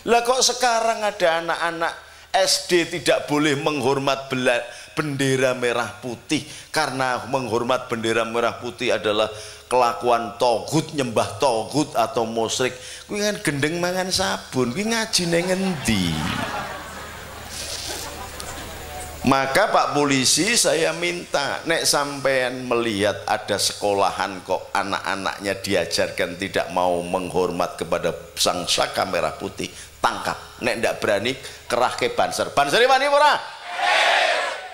Lah kok sekarang ada anak-anak SD tidak boleh menghormat bendera merah putih karena menghormat bendera merah putih adalah kelakuan togut, nyembah togut atau musyrik. Kuwi kan gendeng mangan sabun, kuwi ngaji nang ngendi? Maka Pak Polisi, saya minta nek sampean melihat ada sekolahan kok anak-anaknya diajarkan tidak mau menghormat kepada sang saka merah putih, tangkap. Nek ndak berani kerahke banser. Banseri wani ora?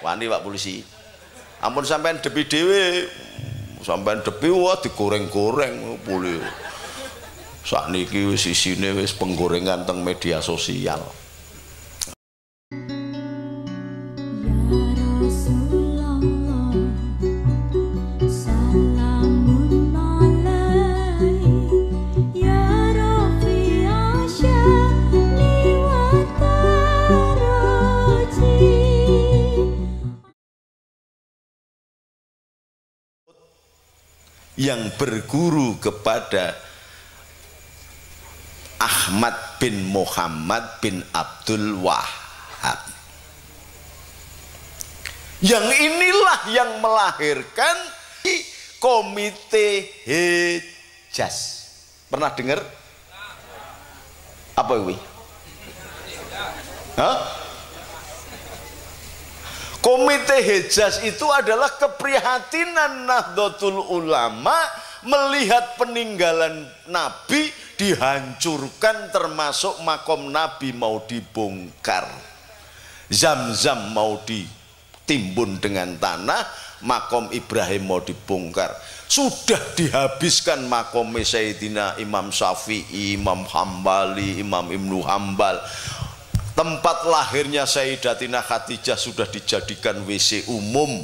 Wani Pak Polisi. Ampun sampean depi dhewe, sampean depi wah digoreng-goreng boleh. Sakniki wis isine wis penggorengan teng media sosial. Yang berguru kepada Ahmad bin Muhammad bin Abdul Wahab. Yang inilah yang melahirkan Komite Hejaz. Pernah dengar? Apa ini? Hah? Komite Hejaz itu adalah keprihatinan Nahdlatul Ulama melihat peninggalan Nabi dihancurkan, termasuk makom Nabi mau dibongkar, Zam-Zam mau ditimbun dengan tanah, makom Ibrahim mau dibongkar. Sudah dihabiskan makom Sayyidina Imam Syafi'i, Imam Hambali, Imam Ibnu Hambal. Tempat lahirnya Sayyidatina Khadijah sudah dijadikan WC umum.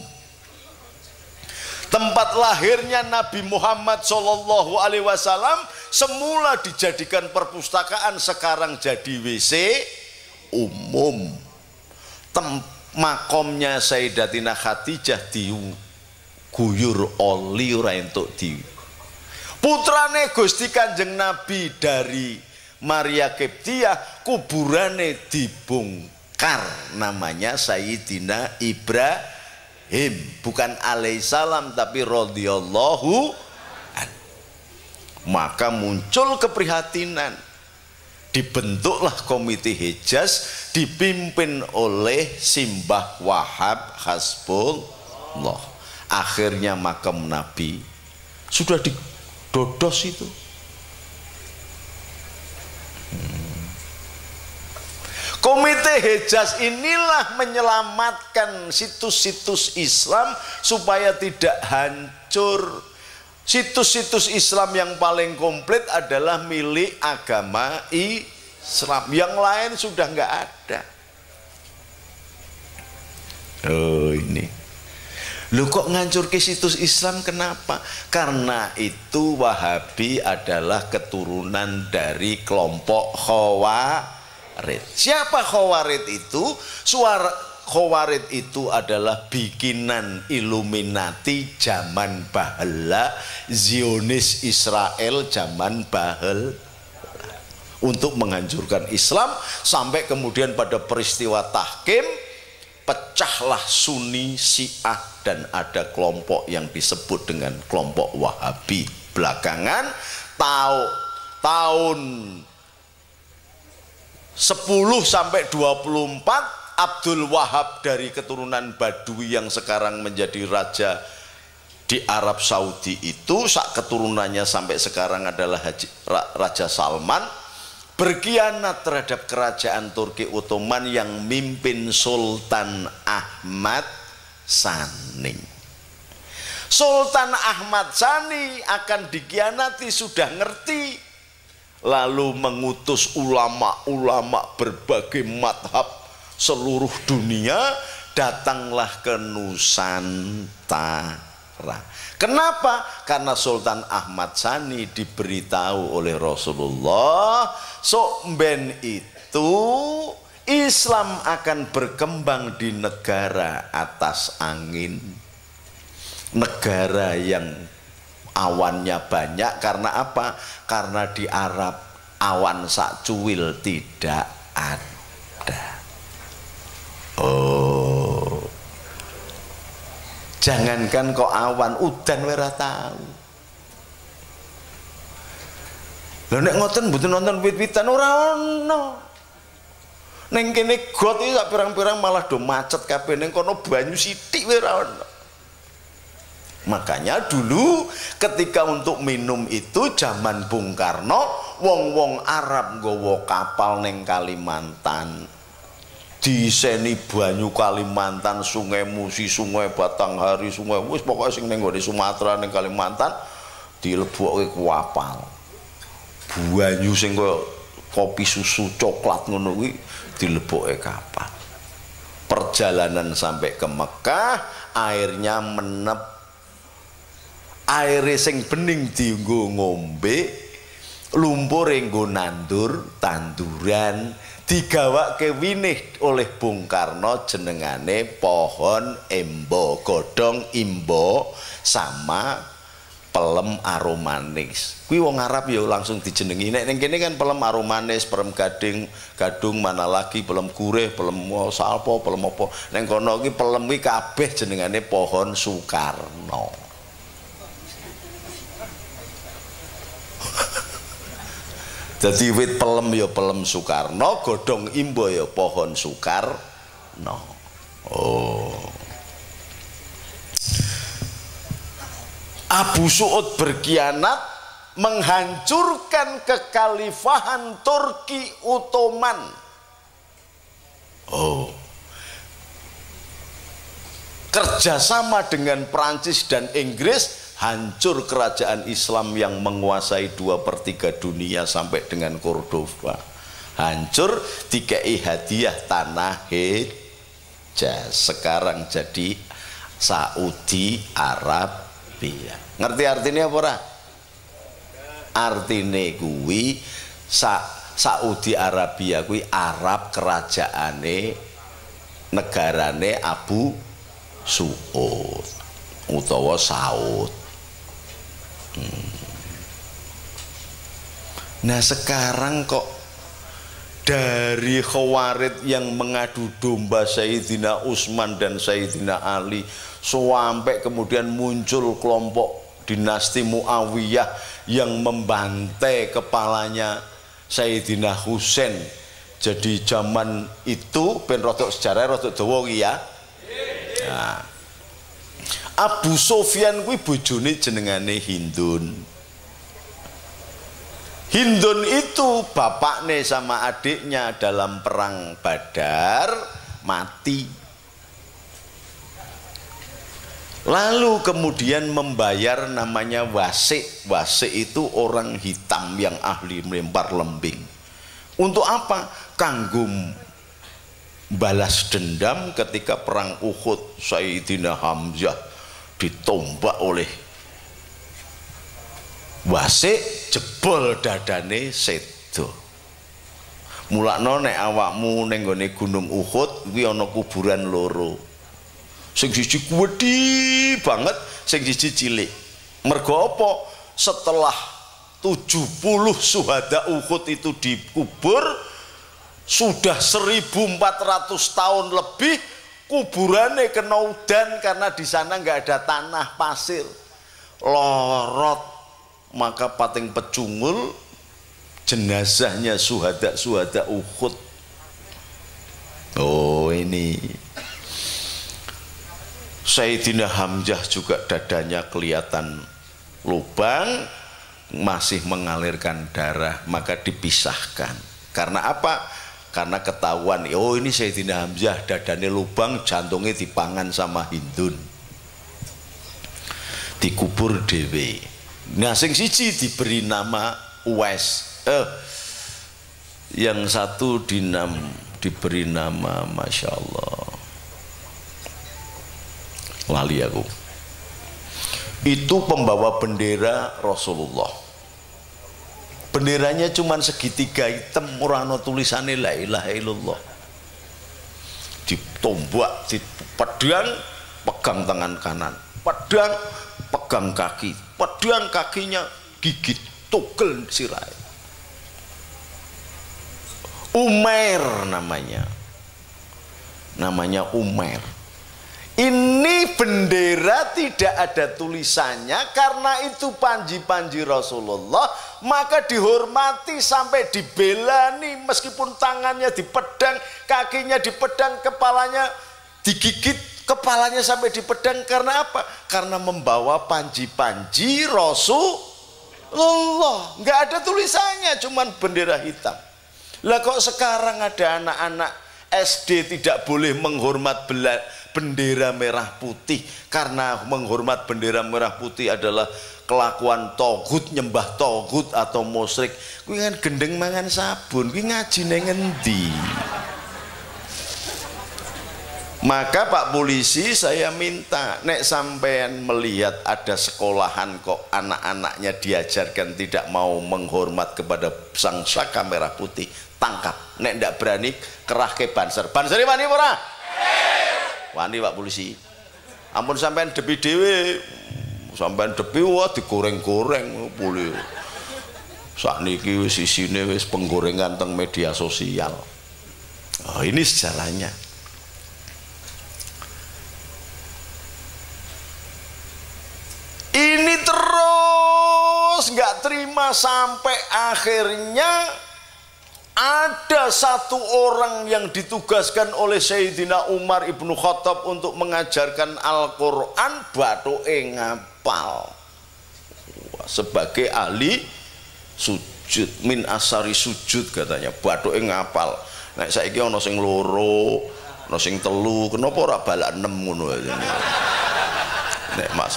Tempat lahirnya Nabi Muhammad SAW semula dijadikan perpustakaan, sekarang jadi WC umum. Makomnya Sayyidatina Khadijah diguyur oli ora entuk di. Putrane Gusti Kanjeng Nabi dari Maria Kiptiah kuburane dibongkar, namanya Sayyidina Ibrahim, bukan alaihissalam tapi radhiyallahu an. Maka muncul keprihatinan, dibentuklah Komite Hejaz dipimpin oleh Simbah Wahab Hasbullah. Akhirnya makam Nabi sudah didodos itu. Komite Hejaz inilah menyelamatkan situs-situs Islam supaya tidak hancur. Situs-situs Islam yang paling komplit adalah milik agama Islam, yang lain sudah nggak ada. Oh ini, lu kok ngancur ke situs Islam, kenapa? Karena itu Wahabi adalah keturunan dari kelompok Khawarij. Siapa Khawarij itu? Khawarij itu adalah bikinan Illuminati zaman Bahala, Zionis Israel zaman Bahala, untuk menghancurkan Islam. Sampai kemudian pada peristiwa tahkim pecahlah Sunni, Syiah, dan ada kelompok yang disebut dengan kelompok Wahabi. Belakangan tahun 10 sampai 24 Abdul Wahab dari keturunan Badui yang sekarang menjadi raja di Arab Saudi itu, sak keturunannya sampai sekarang adalah Raja Salman, berkhianat terhadap kerajaan Turki Ottoman yang mimpin Sultan Ahmad Sani. Sultan Ahmad Sani akan dikhianati, sudah ngerti, lalu mengutus ulama-ulama berbagai madhab seluruh dunia, datanglah ke Nusantara. Kenapa? Karena Sultan Ahmad Sani diberitahu oleh Rasulullah, ben itu Islam akan berkembang di negara atas angin, negara yang awannya banyak. Karena apa? Karena di Arab awan sak cuwil tidak ada. Oh, jangankan kok awan, udan ora tahu. Lha nek ngoten mboten nonton wit-witan ora ono. Ning kene got iki sak pirang-pirang malah do macet kabeh, ning kono banyu sithik ora ono. Makanya dulu ketika untuk minum itu zaman Bung Karno, wong-wong Arab nggawa kapal ning Kalimantan. Diseni banyu Kalimantan, Sungai Musi, Sungai Batanghari, Sungai wis pokoke sing ning nggone Sumatera ning Kalimantan dilebokke kapal. Banyu sing kaya kopi susu coklat ngono kuwi dilebokke kapal. Perjalanan sampai ke Mekah, airnya menep. Air sing bening dienggo ngombe, lumpur nggo nandur tanduran, digawake winih oleh Bung Karno jenengane pohon embo, godhong imbo sama pelem aromanis. Kuwi wong Arab ya langsung dijenengi. Nek ning kene kan pelem aromanis, pelem gadung mana lagi, pelem gurih, pelem salpo, pelem apa. Ning kono iki pelem iki kabeh jenengane pohon Sukarno. Jadi wit pelem ya pelem Sukarno, godhong imbo ya pohon Sukarno. Oh. Abu Su'ud berkhianat menghancurkan kekhalifahan Turki Ottoman. Oh. Kerjasama dengan Prancis dan Inggris, hancur kerajaan Islam yang menguasai 2/3 dunia sampai dengan Cordova. Hancur, dikei hadiah tanah Hijaz. Sekarang jadi Saudi Arabia. Ngerti artinya apa ora? Artine kuwi Saudi Arabia kuwi Arab kerajaane negarane Abu Su'ud utawa Saud. Nah sekarang kok dari Khawarid yang mengadu domba Sayyidina Utsman dan Sayyidina Ali, sampai kemudian muncul kelompok dinasti Muawiyah yang membantai kepalanya Sayyidina Husain. Jadi zaman itu ben rodok sejarah rodok dawa ya. Nah, Abu Sufyan kuwi bojone jenengane Hindun. Hindun itu bapaknya sama adiknya dalam perang Badar mati. Lalu kemudian membayar namanya wasik. Wasik itu orang hitam yang ahli melempar lembing. Untuk apa? Kanggo balas dendam ketika perang Uhud, Sayyidina Hamzah ditombak oleh wasik, jebol dadane sedo. Mulakno nek awakmu ning gone Gunung Uhud kuwi ana kuburan loro. Sing siji gedhi banget, sing siji cilik. Mergo apa? Setelah 70 syuhada Uhud itu dikubur, sudah 1400 tahun lebih kuburannya kena udan karena di sana nggak ada tanah, pasir, lorot. Maka pating pecungul jenazahnya syuhada Uhud. Oh ini Sayyidina Hamzah juga dadanya kelihatan lubang, masih mengalirkan darah, maka dipisahkan. Karena apa? Karena ketahuan, oh ini Sayyidina Hamzah dadanya lubang, jantungnya dipangan sama Hindun, dikubur dewe. Nah sing siji diberi nama Uwais, yang satu diberi nama Masya Allah, lali aku. Itu pembawa bendera Rasulullah. Benderanya cuma segitiga hitam, orang tulisannya la ilaha illallah. Ditombak, dipedang, pegang tangan kanan, pedang, pegang kaki, pedang kakinya, gigit, tugel sirai. Umair namanya Umair. Ini bendera tidak ada tulisannya karena itu panji-panji Rasulullah, maka dihormati sampai dibelani meskipun tangannya dipedang, kakinya dipedang, kepalanya digigit, kepalanya sampai dipedang. Karena apa? Karena membawa panji-panji Rasulullah. Nggak ada tulisannya, cuman bendera hitam. Lah kok sekarang ada anak-anak SD tidak boleh menghormat bendera merah putih karena menghormat bendera merah putih adalah kelakuan togut, nyembah togut atau musyrik. Kuwi kan gendeng mangan sabun, kuwi ngaji nang endi? Maka Pak Polisi, saya minta nek sampean melihat ada sekolahan kok anak-anaknya diajarkan tidak mau menghormat kepada sang saka merah putih, tangkap. Nek ndak berani kerahke banser. Banseri wani ora? Wani Pak Polisi. Ampun sampean depi dhewe, sampean depi wah digoreng-goreng boleh. Sakniki wis isine wis penggorengan teng media sosial. Oh, ini sejarahnya. Ini terus nggak terima sampai akhirnya ada satu orang yang ditugaskan oleh Sayyidina Umar ibnu Khattab untuk mengajarkan Al-Quran, bathuke ngapal sebagai ahli sujud, min asari sujud katanya, bathuke ngapal. Nek saiki ana sing loro, ana sing telu, kenapa ora balak 6 ngono ae. Nek Mas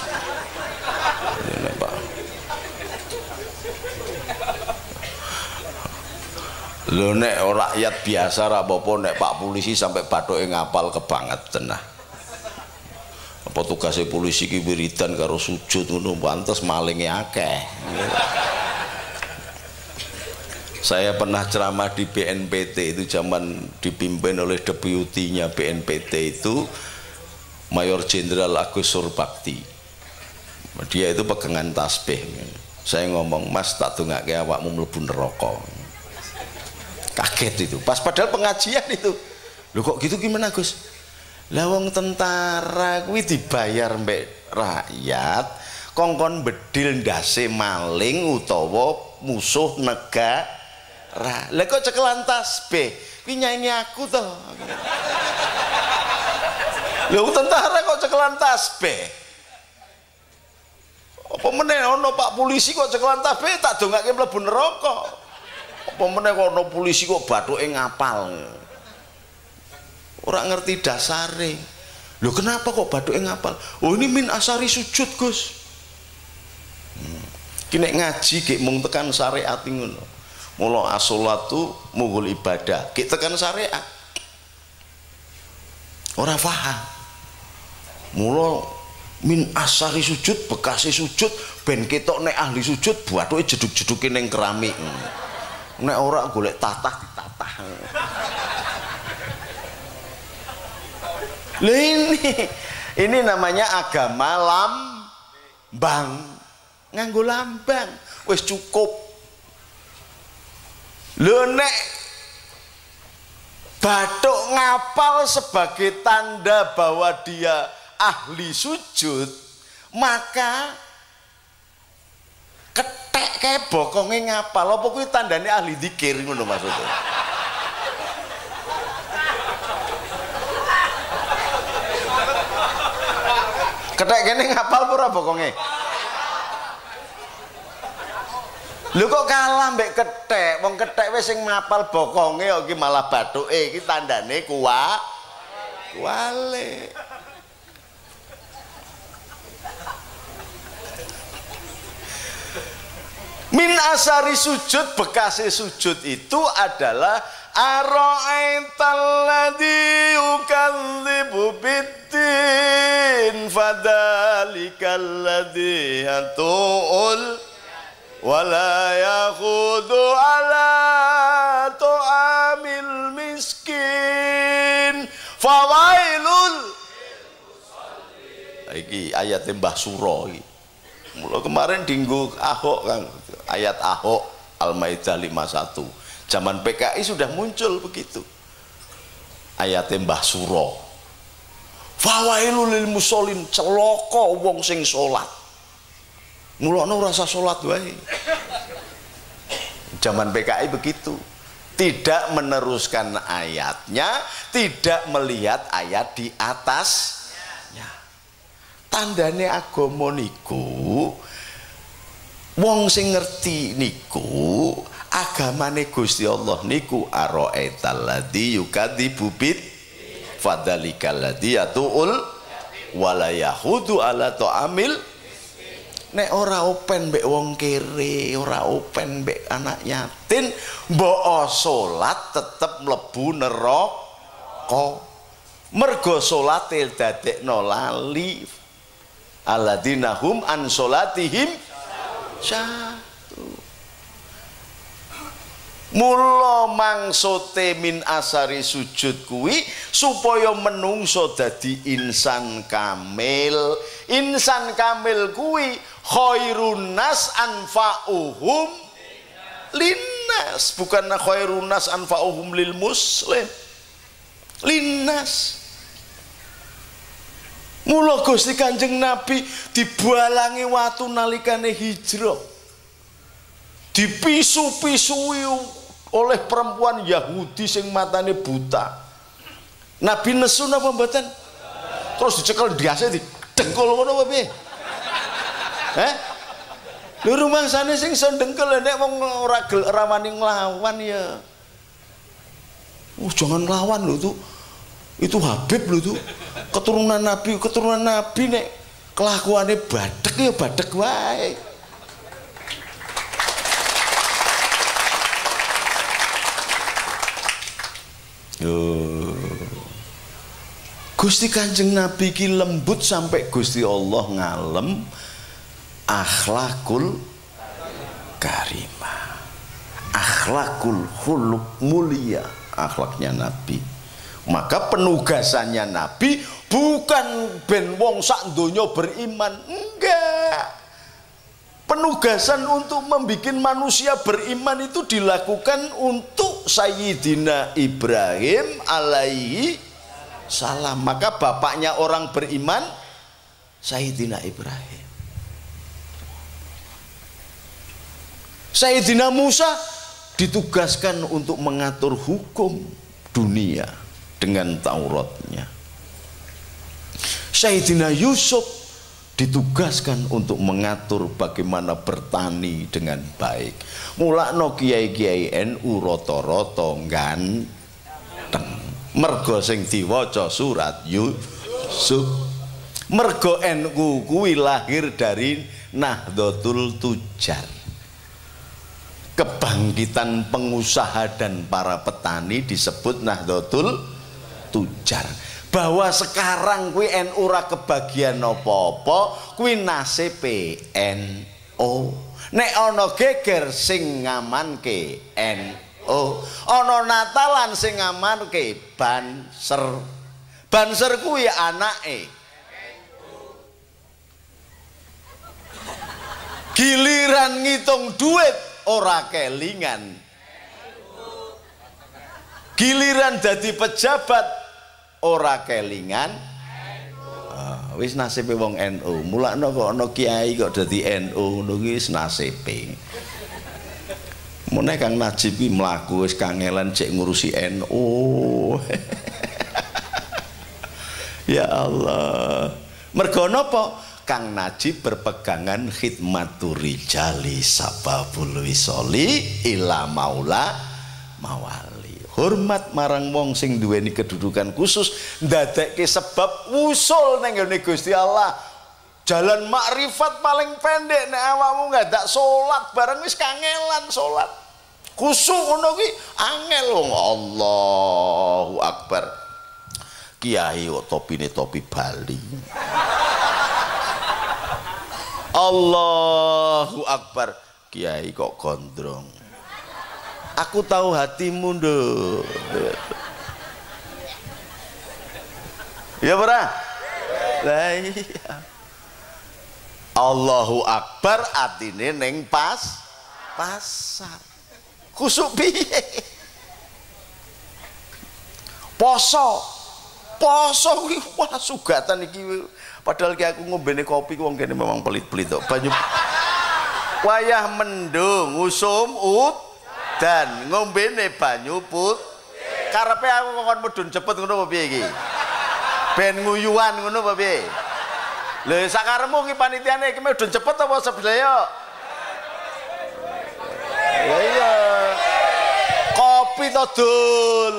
lho, nek rakyat biasa ra apa-apa, nek Pak Polisi sampai bathuke ngapal kebangetan nah. Apa tugasnya polisi ki wiridan karo sujud ngono, pantes malinge akeh. Saya pernah ceramah di BNPT itu zaman dipimpin oleh deputinya BNPT itu Mayor Jenderal Agus Surbakti. Dia itu pegangan tasbih. Saya ngomong, "Mas, tak dongake awakmu mlebu neraka." Kaget itu, pas padahal pengajian itu. Loh kok gitu gimana Gus? Lah wong tentara kuwi dibayar mbek rakyat kongkon bedil ndase maling utawa musuh negara. Lah kok cekelan tasbih? Kuwi nyanyi aku to. Lho tentara kok cekelan tasbih? Apa meneh ana Pak Polisi kok cekelan tasbih tak dongake mlebu neraka. Apa meneh kok ana polisi kok bathuke ngapal. Ora ngerti dasare. Lho kenapa kok bathuke ngapal? Oh ini min asari sujud, Gus. Ki nek ngaji gek mung tekan syariat ngono. Mula as-sholatu mughul ibadah, gek tekan syariat. Ora paham. Mula min asari sujud, bekase sujud ben ketok nek ahli sujud bathuke jeduk-jeduke ning keramik. Nek ora golek tatah ditatah. Lha ini namanya agama lambang. Nganggo lambang wis cukup. Lho nek bathuk ngapal sebagai tanda bahwa dia ahli sujud, maka ketek kayak bokonge ngapal. Apa kuwi tandane ahli dzikir ngono maksudnya? Ketek kene ngapal ora bokonge? Lho kok kalah mbek ketek? Wong ketek wis sing ngapal bokonge kok iki malah bathuke, iki tandane kuwale. Min asari sujud, bekasi sujud itu adalah ara'aital ladzi yukadzibu biddin fadzalikal ladzi yatul wala yakhudhu ala tu'amil miskin fawailul. Iki ayat Mbah Suro iki. Mula kemarin dinggo Ahok kan, ayat Ahok Al-Maidah 51. Zaman PKI sudah muncul begitu. Ayat Mbah Suro. Fawailul lil musallin, celaka wong sing salat. Mulane ora usah salat wae. Zaman PKI begitu. Tidak meneruskan ayatnya, tidak melihat ayat di atasnya. Tandane agama niku wong sing ngerti niku agamane Gusti Allah niku ara'aital ladzi yukadzibu bid fadzalikal ladzi yatu'ul wala yahudu ala ta'amil. Nek ora open mbek wong kere, ora open mbek anak yatim, mbok salat tetep mlebu neraka. Mergo salate dadekno lali. Alladzina hum an salatihim syahdu. Mula mangsote min asari sujud kuwi supaya menungso dadi insan kamil. Insan kamil kuwi khairun nas anfa'uhum linnas, bukan khairun nas anfa'uhum lil muslim, linnas. Mula Gusti Kanjeng Nabi dibalangi watu nalikane hijrah, dipisu-pisui oleh perempuan Yahudi sing matane buta. Nabi nesu napa mboten? Terus dicekel diase didengkul ngono apa piye? Lho rumangsane sing iso ndengkel nek wong ora wani nglawan ya. Jangan nglawan lho tuh. Itu Habib lho tuh. Keturunan Nabi nek kelakuane badhek ya badhek wae. Gusti Kanjeng Nabi ki lembut sampai Gusti Allah ngalem akhlakul karimah, akhlakul khuluq mulia, akhlaknya Nabi. Maka penugasannya Nabi bukan ben wong sak donya beriman, enggak. Penugasan untuk membuat manusia beriman itu dilakukan untuk Sayyidina Ibrahim alaihi salam. Maka bapaknya orang beriman Sayyidina Ibrahim. Sayyidina Musa ditugaskan untuk mengatur hukum dunia dengan Tauratnya. Sayyidina Yusuf ditugaskan untuk mengatur bagaimana bertani dengan baik. Mulakno kiai-kiai NU rata-rata ganteng. Mergo sing diwaca surat Yusuf. Mergo NU kuwi lahir dari Nahdlatul Tujar. Kebangkitan pengusaha dan para petani disebut Nahdlatul Tujar. Bahwa sekarang kuwi NU ora kebagian apa-apa, kuwi nasibe NU. Nek ana geger sing ngamanke NU, ana Natalan sing ngamanke Banser. Banser kuwi anake giliran ngitung duit ora kelingan, giliran dadi pejabat ora kelingan. Wis nasibe wong NU. Mulakno kok ana kiai kok dadi NU ngono ki wis nasibe. Meneh Kang Najib ki mlaku wis kangelan cek ngurusi NU. Ya Allah. Mergo napa? Kang Najib berpegangan khidmatur rijali sababul wisoli ila maula mawali. Hormat marang wong sing duweni kedudukan khusus, ndadekke sebab wusul nang nggone Gusti Allah. Jalan makrifat paling pendek nek awakmu ngadak salat bareng wis kangelan salat. Khusuk ngono ki angel wong. Allahu Akbar. Kiai kok topine topi Bali. Allahu Akbar. Kiai kok gondrong. Aku tahu hatimu nduk. Ya ora? Lah iya. Allahu Akbar atine ning pasar. Khusuk piye? Poso kuwi wah sugatan iki. Padahal ki aku ngombene kopi wong kene memang pelit-pelit kok. Banyu wayah mendung usum dan ngombene banyu put. Karepe aku kon medun cepet ngono apa piye iki? Ben nguyuhan ngono apa piye? Lho sakaremu ki panitiane iki medun cepet apa sebelah? Ya iya. Kopi to dul.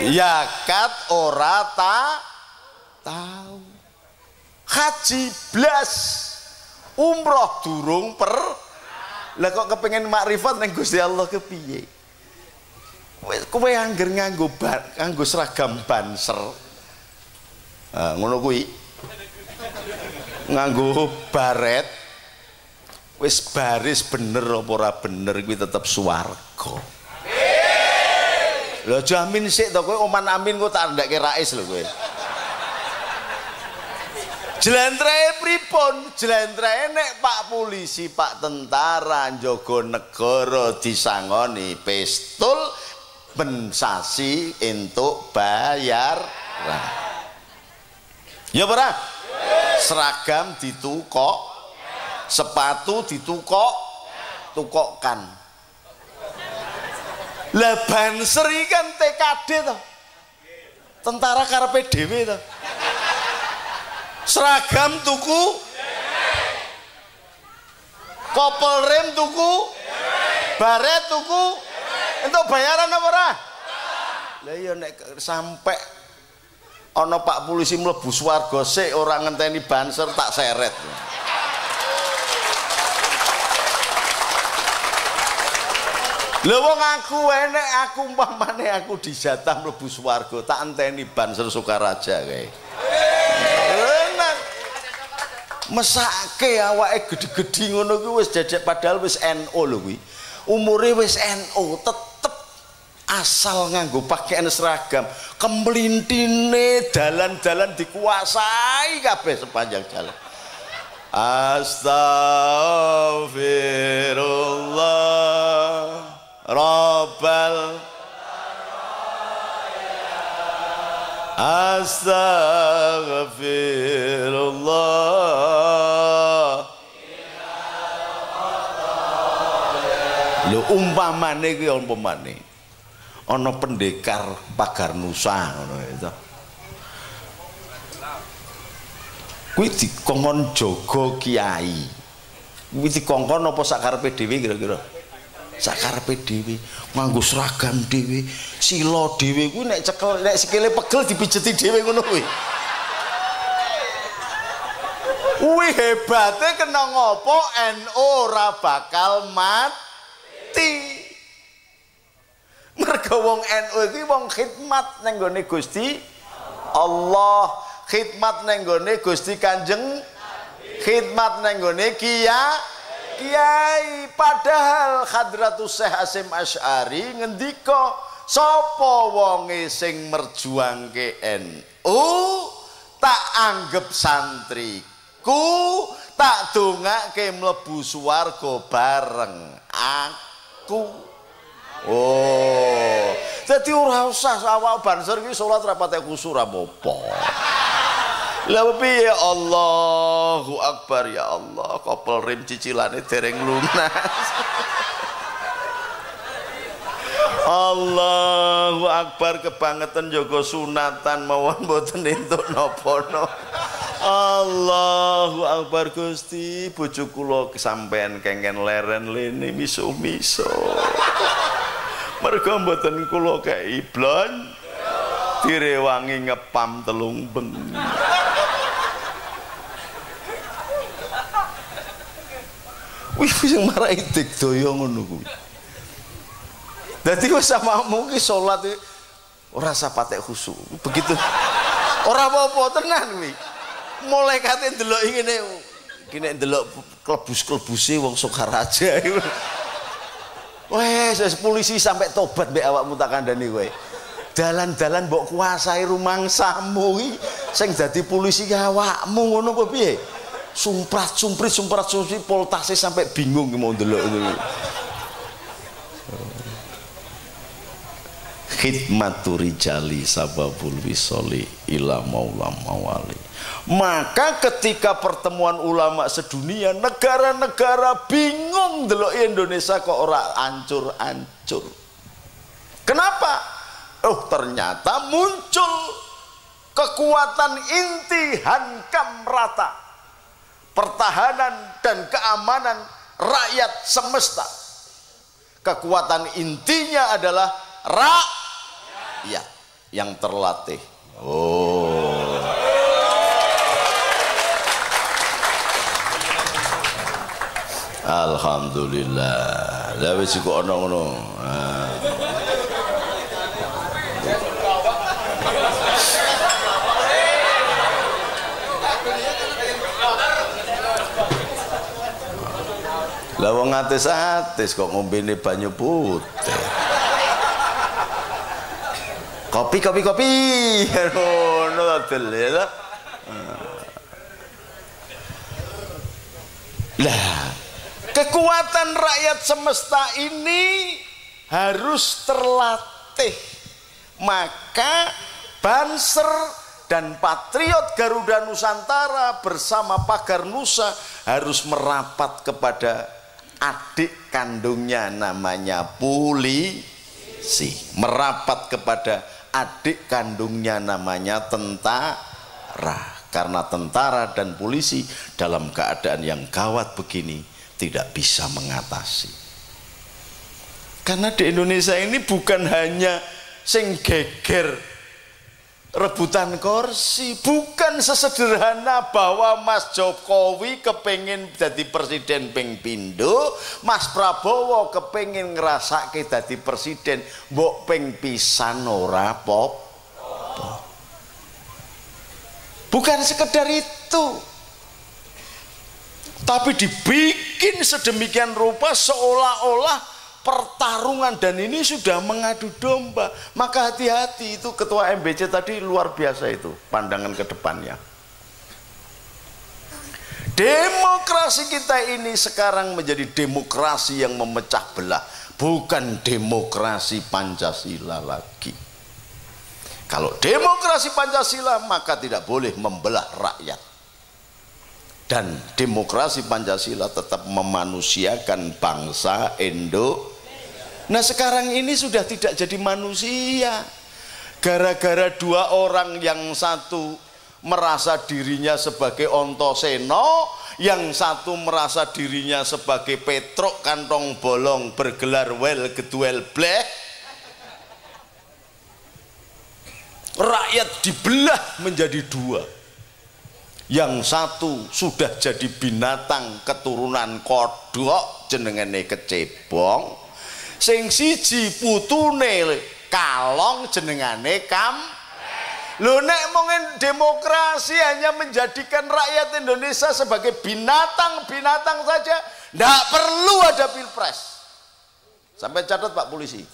Yakat ora tahu. Haji blas. Umroh durung per. Lah kok kepengin makrifat ning Gusti Allah kepiye? Kowe angger nganggo seragam banser. Ngono kuwi. Nganggo baret. Wis baris bener apa ora bener kuwi tetep swarga. Lho jamin sik to kowe oman amin kok tak ndekke rais lho kowe. Jlentreh pripun? Jlentreh nek Pak polisi, Pak tentara njaga negara disangoni pistol ben sasi entuk bayar. Ya ora? Seragam ditukok, sepatu tukokkan. Lah banser iki kan TKD to. Tentara karepe dhewe to. Seragam tuku. Kopel rem tuku. Baret tuku. Entuk bayaran apa ora? Lah iya nek sampai ana Pak polisi mlebu swarga sik ora ngenteni banser tak seret. Lha wong aku enek aku umpamane aku dijatah mlebu swarga tak enteni banser Sukaraja kae. Enak. Mesake awake gedhe-gedhe ngono kuwi wis jejek padahal wis NU lho kuwi. Umure wis NU tetep asal nganggo pakaian seragam, kemlintine dalan-dalan dikuasai kabeh sepanjang jalan. Astaghfirullah Rabbal Astaghfirullah. Lho umpamane kuwi umpamane ana pendekar pagar Nusa ngono itu. Kuwi dikongkon jaga kiai. Kuwi dikongkon apa sakarepe dhewe kira-kira? Sakarepe dhewe, nganggo seragam dhewe, sila dhewe kuwi nek cekel nek sikile pegel dipijeti dhewe ngono kuwi. Kuwi hebate kena ngopo NU ora bakal mati. Mergo wong NU iki wong khidmat nang gone Gusti Allah, khidmat nang gone Gusti Kanjeng, khidmat nang gone kiai. Padahal Hadratus Syekh Hasyim Asy'ari ngendika sapa wonge sing merjuangke NU tak anggap santriku, tak dongake mlebu swarga bareng aku. Oh, jadi ora usah awak banser iki salat ra patek khusuk ra apa-apa. Lah piye Allahu Akbar ya Allah, kopel rim cicilane dereng lunas. Allahu Akbar kebangetan jaga sunatan mawon mboten entuk napa-napa. Allahu Akbar Gusti, bojo kula sampean kengen leren lene miso-miso. Mergo mboten kula kei blon direwangi ngepam telung bengi. Wih sing marai digdaya ngono kuwi. Dadi wis samamu ki salat ora usah patek khusuk. Begitu. Ora apa-apa tenan kuwi. Mulai kate ndelok ngene iki nek ndelok klebus-klebuse wong Sukaraja iku. Wes polisi sampai tobat mbek awakmu tak kandhani kowe. dalan-dalan mbok kuasai rumangsamu iki sing dadi polisi awakmu ngono apa piye? Sumprat-sumprit poltase sampai bingung mau ndelok ngono. Khidmatu rijali sababul wisoli ila maula mawali. Maka ketika pertemuan ulama sedunia, negara-negara bingung delok Indonesia kok ora ancur-ancur. Kenapa? Oh, ternyata muncul kekuatan inti hankam rata, pertahanan dan keamanan rakyat semesta. Kekuatan intinya adalah rakyat yang terlatih. Oh, alhamdulillah. Lah wis kok ana ngono. Lah wong atis-atis kok ngombene banyu putih. Kopi. Ngono dol ya. Lah, kekuatan rakyat semesta ini harus terlatih. Maka Banser dan Patriot Garuda Nusantara bersama Pagar Nusa harus merapat kepada adik kandungnya namanya polisi, merapat kepada adik kandungnya namanya tentara, karena tentara dan polisi dalam keadaan yang gawat begini tidak bisa mengatasi. Karena di Indonesia ini bukan hanya sing geger rebutan kursi, bukan sesederhana bahwa Mas Jokowi kepengin jadi presiden ping pindho, Mas Prabowo kepengin ngrasake jadi presiden mbok ping pisan ora bukan sekedar itu, tapi dibikin sedemikian rupa seolah-olah pertarungan dan ini sudah mengadu domba. Maka hati-hati, itu ketua MBC tadi luar biasa itu pandangan ke depannya. Demokrasi kita ini sekarang menjadi demokrasi yang memecah belah, bukan demokrasi Pancasila lagi. Kalau demokrasi Pancasila maka tidak boleh membelah rakyat, dan demokrasi Pancasila tetap memanusiakan bangsa Indonesia. Nah sekarang ini sudah tidak jadi manusia, gara-gara dua orang, yang satu merasa dirinya sebagai Ontoseno, yang satu merasa dirinya sebagai Petruk kantong bolong bergelar wel geduel bleh. Rakyat dibelah menjadi dua, yang satu sudah jadi binatang keturunan kodok jenengane kecebong, sing siji putune kalong jenengane Lho nek mongin demokrasi hanya menjadikan rakyat Indonesia sebagai binatang-binatang saja, ndak perlu ada pilpres. Sampai catat Pak Polisi,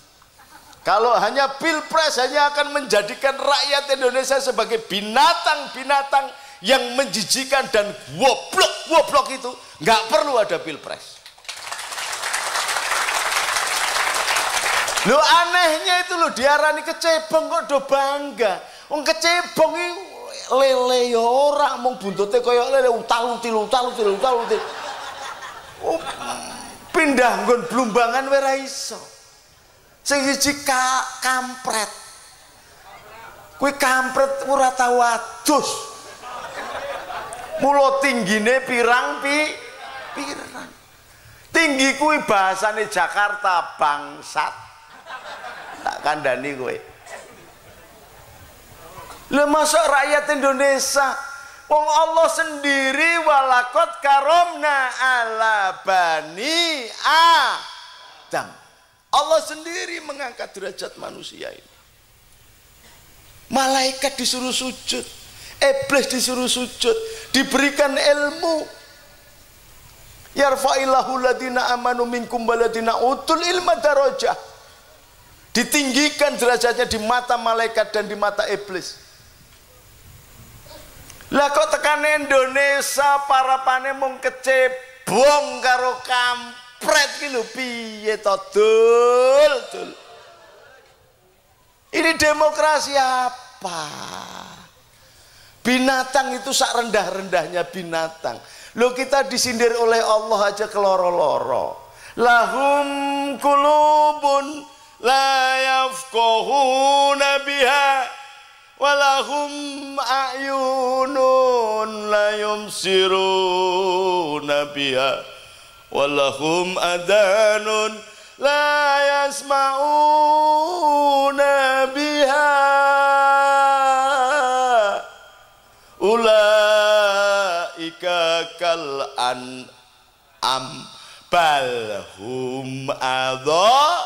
kalau hanya pilpres hanya akan menjadikan rakyat Indonesia sebagai binatang-binatang yang menjijikan dan goblok itu, nggak perlu ada pilpres. Lo anehnya itu lo diarani kecebong kok do bangga. Wong kecebong iki lele ya ora, mung buntute kaya lele utal-util. Oh, pindah nggon blumbangan wae ra iso. Sing siji kampret. Kuwi kampret ora tau adus. Mula tinggine pirang. Tinggi kuwi bahasane Jakarta bangsat. Tak kandhani kowe. Lha masuk rakyat Indonesia, wong Allah sendiri walakot karomna ala bani Adam. Allah sendiri mengangkat derajat manusia ini. Malaikat disuruh sujud, iblis disuruh sujud, diberikan ilmu. Yarfa'illahu ladina amanu minkum waladina utul ilma darajah. ditinggikan derajatnya di mata malaikat dan di mata iblis. Lah kok tekan Indonesia parapane mung kecebong karo kampret ki lho piye to dul. Ini demokrasi apa? Binatang itu sak rendah-rendahnya binatang. Loh kita disindir oleh Allah aja keloro-loro. Lahum kulubun la yafqahuna biha walahum a'yunun la yumsiruna biha walahum adanun la yasma'una biha ulaika kal an'am balhum adhallu.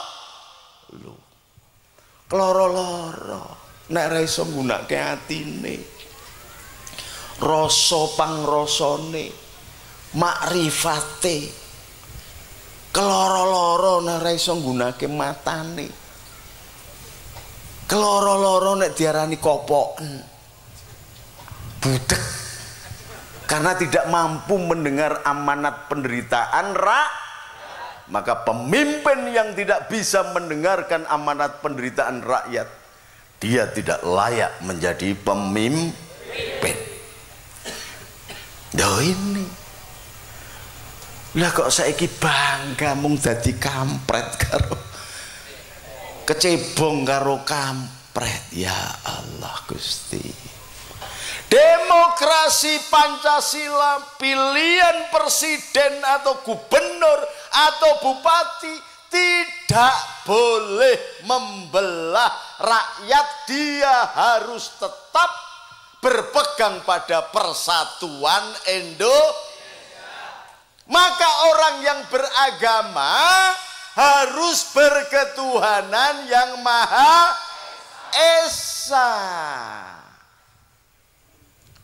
Keloro-loro nek ra iso nggunakake atine, rasa pangrasane, makrifate, keloro-loro nek ra iso nggunakake matane, keloro-loro nek diarani kopoken, budek karena tidak mampu mendengar amanat penderitaan maka pemimpin yang tidak bisa mendengarkan amanat penderitaan rakyat, dia tidak layak menjadi pemimpin. Loh ini lah kok saiki bangga mung dadi kampret karo kecebong karo kampret. Ya Allah Gusti. Demokrasi Pancasila, pilihan presiden atau gubernur atau bupati tidak boleh membelah rakyat. Dia harus tetap berpegang pada persatuan Indonesia. Maka orang yang beragama harus berketuhanan yang Maha Esa.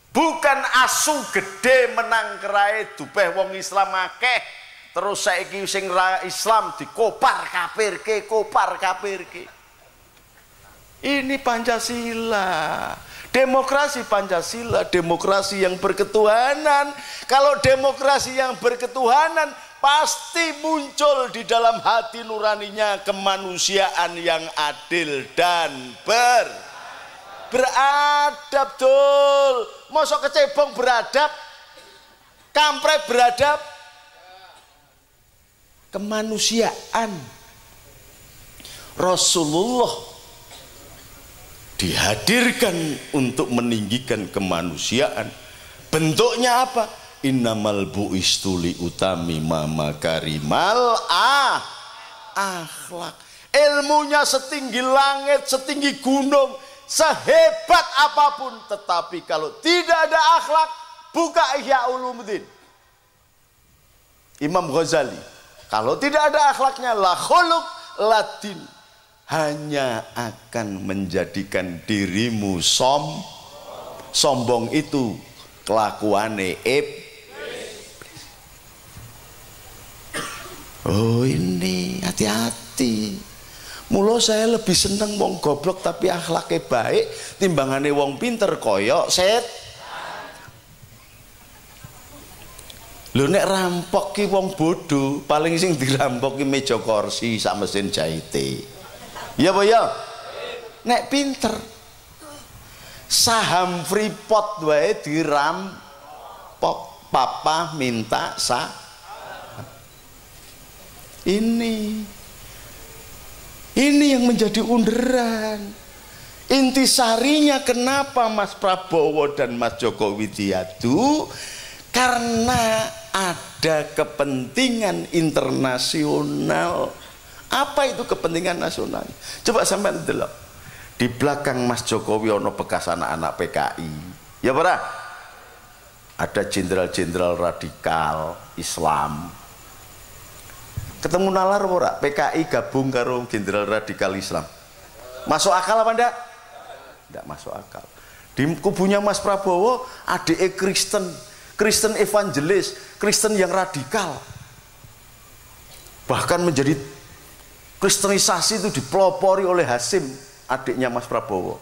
Bukan asu gede menang kerai dupeh wong Islam akeh terus saiki sing ra Islam dikopar kafirke. Ini Pancasila, demokrasi Pancasila, demokrasi yang berketuhanan. Kalau demokrasi yang berketuhanan pasti muncul di dalam hati nuraninya kemanusiaan yang adil dan beradab. Dul mosok kecebong beradab, kampret beradab. Kemanusiaan Rasulullah dihadirkan untuk meninggikan kemanusiaan. Bentuknya apa? Innamal bu'istu li utami makarimal akhlak. Ilmunya setinggi langit, setinggi gunung, sehebat apapun, tetapi kalau tidak ada akhlak, buka Ihya Ulumuddin Imam Ghazali, kalau tidak ada akhlaknya la khuluq ladin, hanya akan menjadikan dirimu sombong. Itu kelakuane oh ini hati-hati. Mula saya lebih seneng wong goblok tapi akhlaknya baik timbangane wong pinter koyok set. Lho nek rampok ki wong bodoh, paling sing dirampok ki meja kursi sak mesin jahite. Iya apa ya? Nek pinter saham Freeport wae dirampok, papa minta Ini yang menjadi underan. Intisarinya kenapa Mas Prabowo dan Mas Joko Widodo? Karena ada kepentingan internasional. Apa itu kepentingan nasional? Coba sampai delok. Di belakang Mas Jokowi ono bekas anak-anak PKI. Ya para? Ada jenderal-jenderal radikal Islam. Ketemu nalar ora? PKI gabung karo jenderal radikal Islam. Masuk akal apa ndak? Ndak masuk akal. Di kubunya Mas Prabowo adike Kristen evangelis, Kristen yang radikal. Bahkan menjadi Kristenisasi itu dipelopori oleh Hasim, adiknya Mas Prabowo.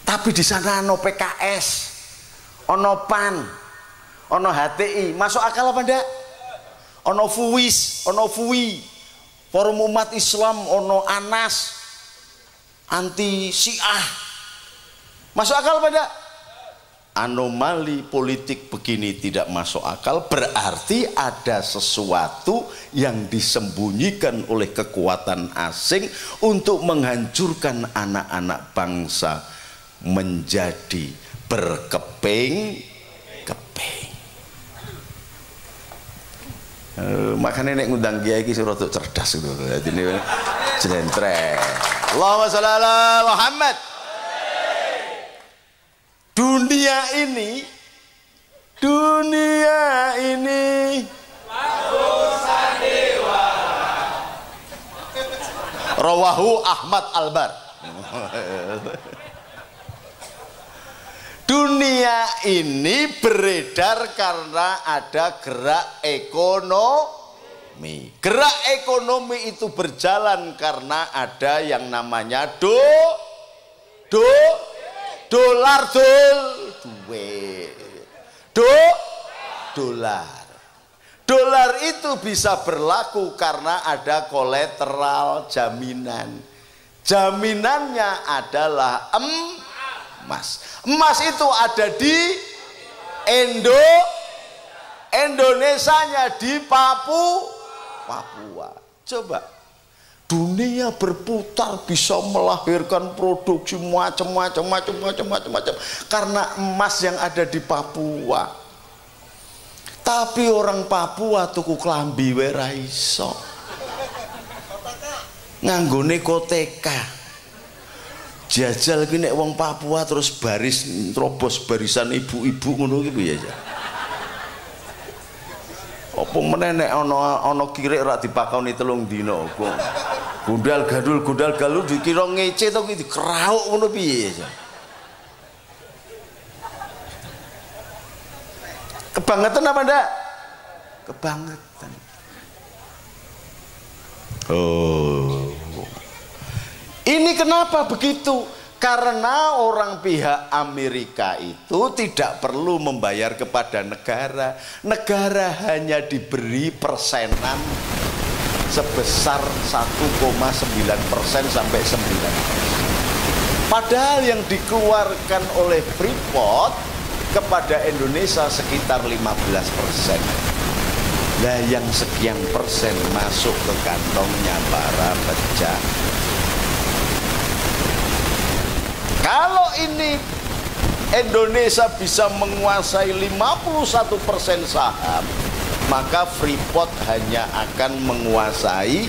Tapi di sana ono PKS, ono PAN, ono HTI, masuk akal apa enggak? Ono FUIS, ono FUI, Forum Umat Islam, ono ANAS, anti Syiah. Masuk akal apa enggak? Anomali politik begini tidak masuk akal, berarti ada sesuatu yang disembunyikan oleh kekuatan asing untuk menghancurkan anak-anak bangsa menjadi berkeping-keping. Makanya nek ngundang kiai iki rada cerdas gitu. Jadi jlentreh. Allahumma sholli ala Muhammad. Dunia ini rawahu Ahmad Albar. Dunia ini beredar karena ada gerak ekonomi. Gerak ekonomi itu berjalan karena ada yang namanya dolar, dolar. Dolar itu bisa berlaku karena ada kolateral, jaminan. Jaminannya adalah emas. Emas itu ada di Indonesianya di Papua. Coba. Dunia berputar bisa melahirkan produksi macam-macam karena emas yang ada di Papua. Tapi orang Papua tuku klambi wae ra iso. Nganggone koteka. Jajal ki nek wong Papua terus baris terobos barisan ibu-ibu ngono ki piye ya. Apa meneh nek ana kirik ra dipakoni 3 dina kok. Gundal galur dikira ngece to ki dikrauk ngono piye ya. Kebangetan apa ndak? Kebangetan. Oh. Ini kenapa begitu? Karena orang pihak Amerika itu tidak perlu membayar kepada negara. Negara hanya diberi persenan sebesar 1,9% sampai 9%. Padahal yang dikeluarkan oleh Freeport kepada Indonesia sekitar 15%. Nah, yang sekian persen masuk ke kantongnya para pejabat. Kalau ini Indonesia bisa menguasai 51% saham, maka Freeport hanya akan menguasai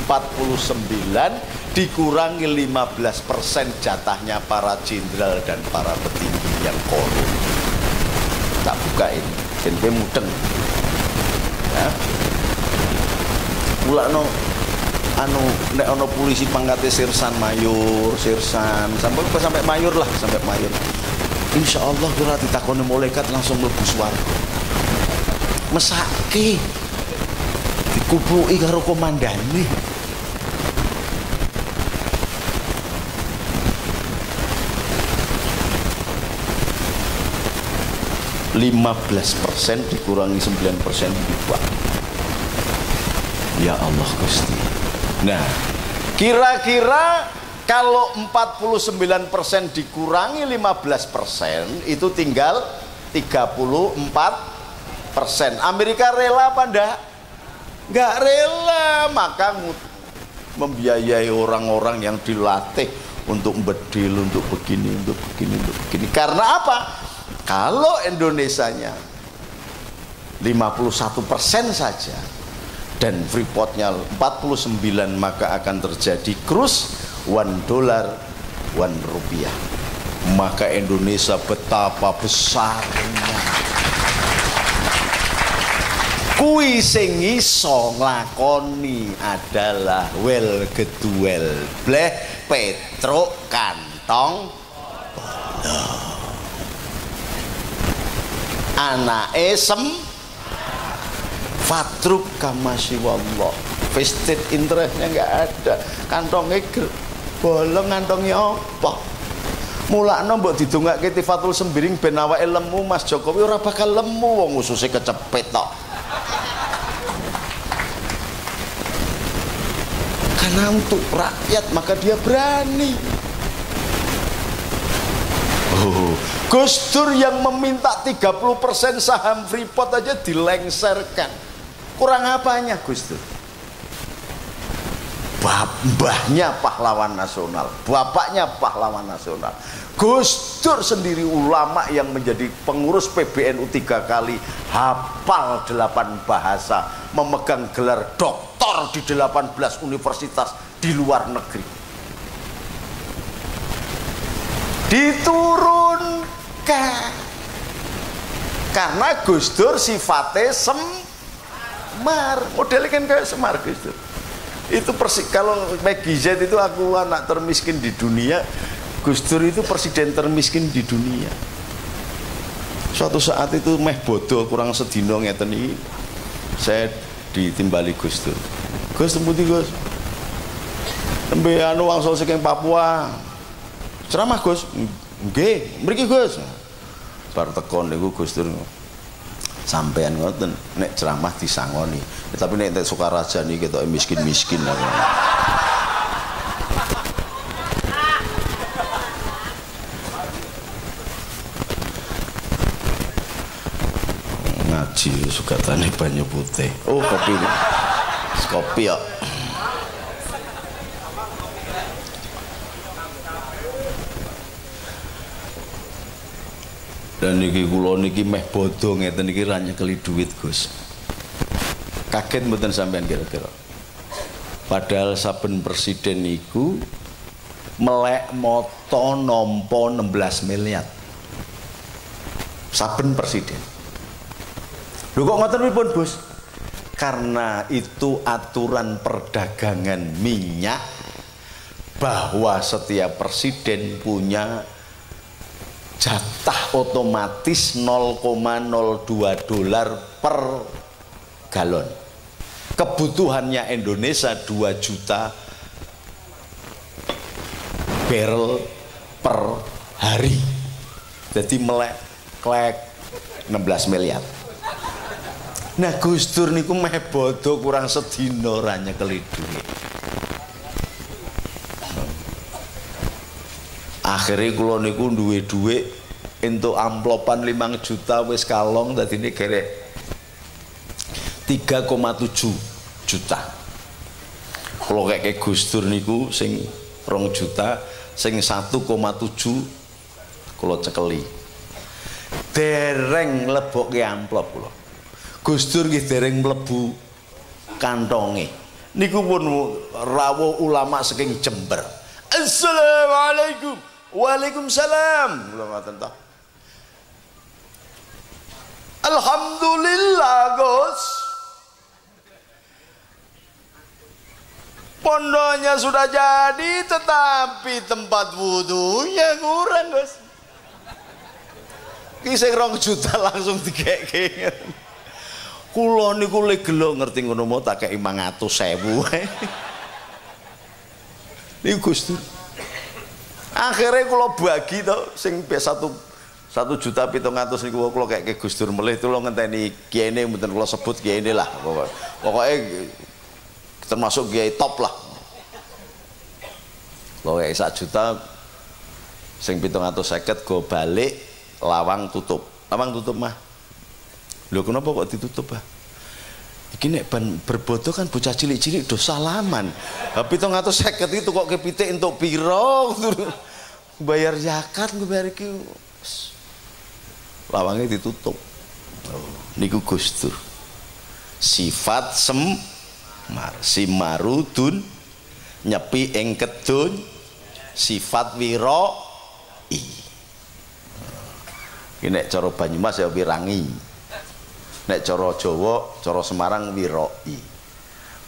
49 dikurangi 15% jatahnya para jenderal dan para petinggi yang korup. Tak buka ini, jenpe mudeng. Ya. Mulakno nek ono polisi pangkate sirsan mayor, sampai mayor lah, sampai mayor. Insyaallah kira ditakoni malaikat langsung mlebu swarga. Mesake dikupuki karo komandane. %15 dikurangi 9% dibuat. Ya Allah Gusti. Nah, kira-kira kalau 49% dikurangi 15% itu tinggal 34%. Amerika rela apa enggak? Enggak rela, maka membiayai orang-orang yang dilatih untuk bedil, untuk begini. Karena apa? Kalau Indonesianya 51% saja dan Freeportnya 49, maka akan terjadi krus $1, $1. Maka Indonesia betapa besarnya. Kui sing iso nglakoni adalah wel geduel bleh Petruk kantong anake Fatruk kama siwallah vested interestnya nggak ada, kantongnya bolong, kantongnya apa? Mulakno mbok didongake Tifatul Sembiring ben awake lemu, Mas Jokowi ora bakal lemu wong ususe kecepet tok. Karena untuk rakyat maka dia berani. Gus Dur yang meminta 30% saham Freeport aja dilengserkan. Kurang apanya Gus Dur? Mbahnya pahlawan nasional, bapaknya pahlawan nasional. Gus Dur sendiri ulama yang menjadi pengurus PBNU 3 kali, hafal 8 bahasa, memegang gelar doktor di 18 universitas di luar negeri. Diturunkan karena Gus Dur sifatnya Semar, modelnya kan kayak Semar Gus Dur. Itu kalau Meggy Z itu aku anak termiskin di dunia, Gus Dur itu presiden termiskin di dunia. Suatu saat itu meh bodoh kurang sedino ngeten iki, saya ditimbali Gus Dur. Gus temputi Gus, tembe anu wangsul saking Papua. Ceramah Gus, nggih, mriki Gus. Bar teko niku Gus Dur sampean ngoten nek ceramah disangoni, tapi nek entek Sukaraja niki ketoke miskin-miskin lah. Ngaji sukatane banyu putih. Oh, kopi. Kopi ya. Dan niki kula niki meh bodoh ngeten niki ra nyekeli duit Gus. Kaget mboten sampean kira-kira. Padahal saben presiden niku melek moto nampa 16 miliar. Saben presiden. Lho kok ngoten pripun, Bos? Karena itu aturan perdagangan minyak bahwa setiap presiden punya jatah otomatis 0,02 dolar per galon. Kebutuhannya Indonesia 2 juta barrel per hari. Jadi melek 16 miliar. Nah Gus Dur niku meh bodoh kurang sedina ra nyekeli duit. Akhirnya kula niku duwe dhuwit entuk amplopan 5 juta wis kalong, dadine gerek 3,7 juta. Kula keke Gus Dur niku sing 2 juta, sing 1,7 kula cekeli. Dereng lebokke amplop kula. Gus Dur nggih dereng mlebu kantonge. Niku pun rawuh ulama saking Jember. Assalamualaikum. Waalaikumsalam. Kula ngoten ta. Alhamdulillah, Gus. Pondoknya sudah jadi, tetapi tempat wudunya kurang, Gus. Ki sing 2 juta langsung dikeke. Kula niku le gelo ngerti ngono mau tak kei 500.000 wae. Niku Gus Dur. Akhirnya kula bagi to sing 1.700.700 niku kula keke Gus Dur melih kula ngenteni kiyene mboten kula sebut kiyene lah pokoke termasuk kiai top lah. Kula keke 1 juta sing 750 go balik lawang tutup. Lawang tutup mah. Lho kenapa kok ditutup, Pak? Iki nek ban berbodo kan bocah cilik-cilik do salaman. Ha 750 itu kok kepitik entuk pira? Bayar zakat nggo bayar iki. Lawange ditutup. Oh, niku Gus Dur. Sifat Semar, simarudun nyepi ing kedun sifat wiro i. Iki nek cara Banyumas ya wirangi. Nek cara Jawa, cara Semarang wiroi.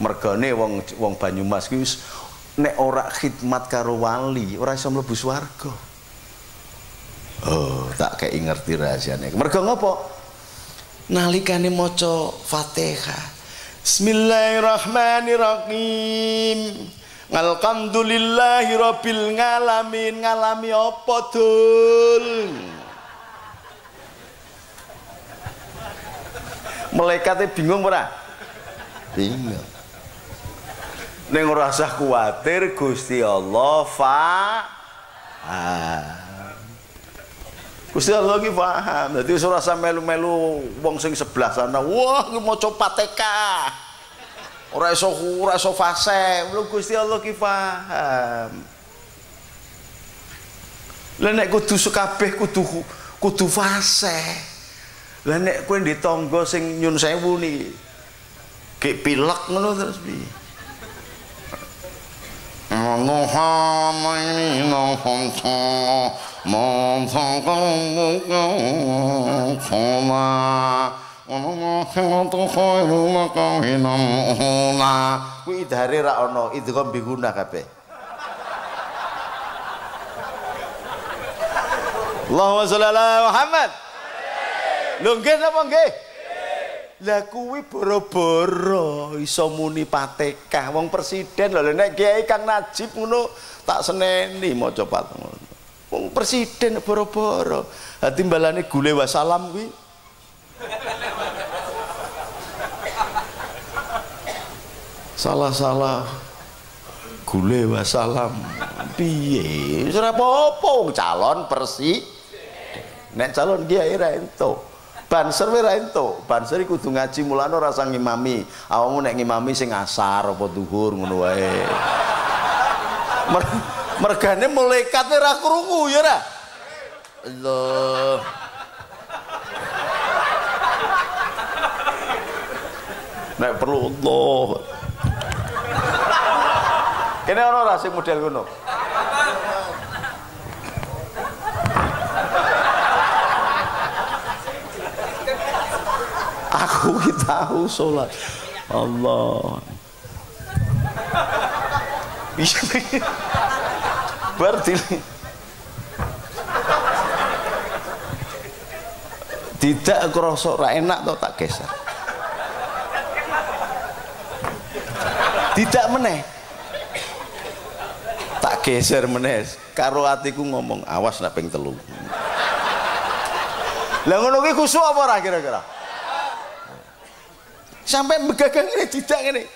Mergane wong Banyumas ki wis nek ora khidmat karo wali, ora iso mlebu swarga. Oh, tak kei ngerti rahasiane. Mergo ngopo? Nalikane maca Fatihah, Bismillahirrahmanirrahim. Alhamdulillahi rabbil ngalamin. Ngalami apa dul? Malaikatnya bingung ora? Bingung. Ning ora usah kuwatir, Gusti Allah Gusti Allah ki paham. Dadi ora usah melu-melu wong sing sebelah sana. Wah, ki maca Fatihah. Ora iso fase. Lho Gusti Allah ki paham. Lah nek kudu sekabeh kudu fase. Lah nek kowe ndek tangga sing nyun sewu niki ki pilek ngono terus piye? Kuwi idhare ra ana, idgham biguna kabeh. Allahumma sholli ala Muhammad. Lho nggih napa nggih? Lah kuwi boro-boro iso muni Fatihah. Wong presiden lho nek Kiai Kang Najib ngono tak seneni maca Fatihah. Wong presiden boro-boro. Ha timbalane gule wasalam kuwi. Salah-salah gule wasalam. Piye? Wis ora apa-apa wong calon presiden. Nek calon Kiai ra entuk. Banser wae ra entuk. Banser iku kudu ngaji mulane ora usah ngimami. Awakmu nek ngimami sing asar apa zuhur ngono wae. Mergane malaikat ora krungu ya ora? Allah. Nek perlu Allah. Kene ana ora sing model ngono? Aku ki tahu sholat Allah berarti tidak kerosok ra enak to tak geser tidak meneh tak geser meneh karo atiku ngomong awas nak ping 3 lah ngono ki khusuk apa ora kira-kira sampai begagang ini tidak ini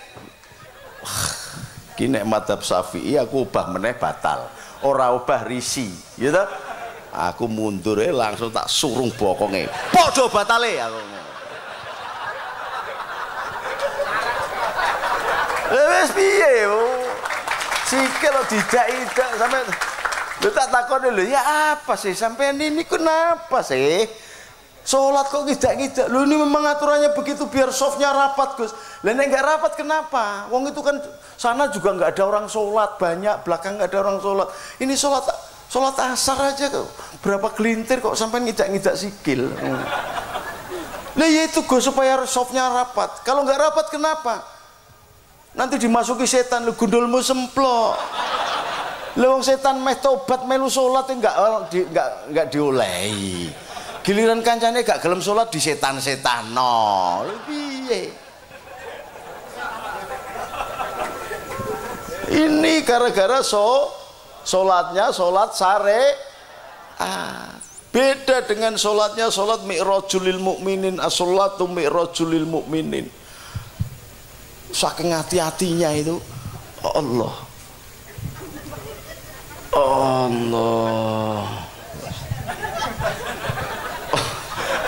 kini madzhab Syafi'i aku ubah meneh batal ora ubah risi ya toh aku mundur langsung tak surung bokonge padha batale aku wis piye sikil tidak sampai lu tak takon lho ya apa sih sampean ini kenapa sih sholat kok tidak lu ini memang aturannya begitu biar softnya rapat Gus lah nek nggak rapat kenapa wong itu kan sana juga nggak ada orang sholat banyak belakang nggak ada orang sholat ini sholat asar aja kok berapa gelintir kok sampai ngidak sikil lah ya itu Gus supaya softnya rapat kalau nggak rapat kenapa nanti dimasuki setan lu gundulmu semplok lah wong setan meh tobat melu sholat nggak diolehi giliran kancane gak gelem sholat di setan-setan no piye ini gara-gara sholatnya sholat sare beda dengan sholatnya sholat mi'rajulil mu'minin as-sholatu mi'rajulil mu'minin saking hati-hatinya itu Allah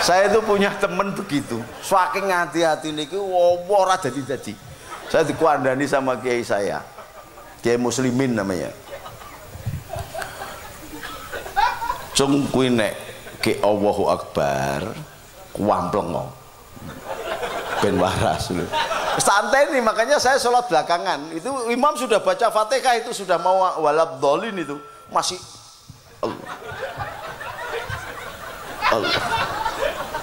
saya itu punya temen begitu saking hati-hati niki ora dadi saya dikuandani sama kiai saya Kiai Muslimin namanya cung kuwi nek ki Allahu Akbar kuampleng ben waras lho santai nih makanya saya sholat belakangan itu imam sudah baca Fatihah itu sudah mau walabdolin itu masih Allah